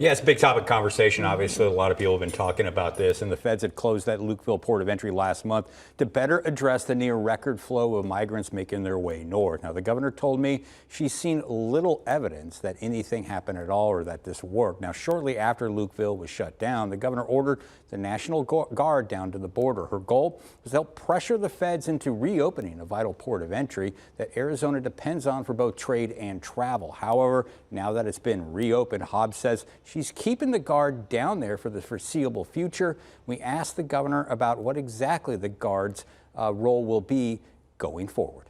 Yeah, it's a big topic of conversation. Obviously, a lot of people have been talking about this, and the feds had closed that Lukeville port of entry last month to better address the near record flow of migrants making their way north. Now, the governor told me she's seen little evidence that anything happened at all or that this worked. Now, shortly after Lukeville was shut down, the governor ordered the National Guard down to the border. Her goal was to help pressure the feds into reopening a vital port of entry that Arizona depends on for both trade and travel. However, now that it's been reopened, Hobbs says she's keeping the Guard down there for the foreseeable future. We asked the governor about what exactly the Guard's role will be going forward.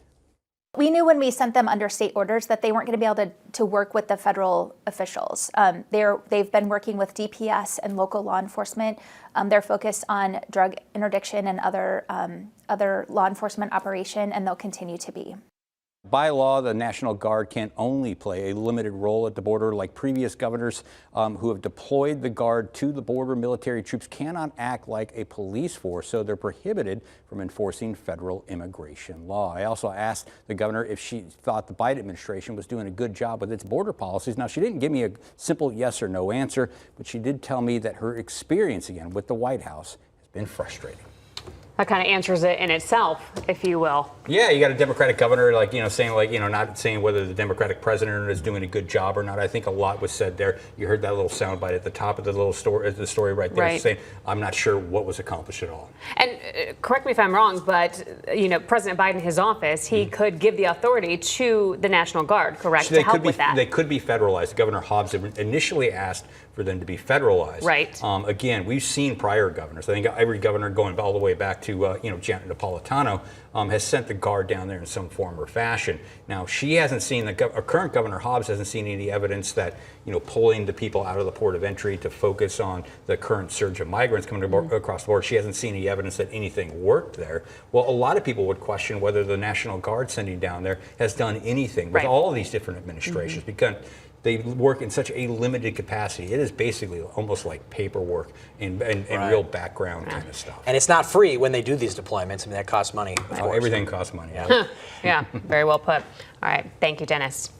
We knew when we sent them under state orders that they weren't going to be able to work with the federal officials. They've been working with DPS and local law enforcement. They're focused on drug interdiction and other law enforcement operation, and they'll continue to be. By law, the National Guard can only play a limited role at the border. Like previous governors who have deployed the Guard to the border, military troops cannot act like a police force, so they're prohibited from enforcing federal immigration law. I also asked the governor if she thought the Biden administration was doing a good job with its border policies. Now, she didn't give me a simple yes or no answer, but she did tell me that her experience again with the White House has been frustrating. That kind of answers it in itself, if you will. Yeah, you got a Democratic governor, saying not saying whether the Democratic president is doing a good job or not. I think a lot was said there. You heard that little soundbite at the top of the little story, the story right there, saying, "I'm not sure what was accomplished at all." And correct me if I'm wrong, but President Biden, in his office, he could give the authority to the National Guard, correct, to help with that. They could be federalized. Governor Hobbs initially asked for them to be federalized. Right. Again, we've seen prior governors. I think every governor going all the way back to Janet Napolitano has sent the Guard down there in some form or fashion. Now, she hasn't seen, our current Governor Hobbs hasn't seen any evidence that, pulling the people out of the port of entry to focus on the current surge of migrants coming across the border. She hasn't seen any evidence that anything worked there. Well, a lot of people would question whether the National Guard sending down there has done anything with all of these different administrations, because they work in such a limited capacity. It is basically almost like paperwork and real background kind of stuff. And it's not free when they do these deployments. I mean, that costs money. Everything costs money. Yeah, very well put. All right. Thank you, Dennis.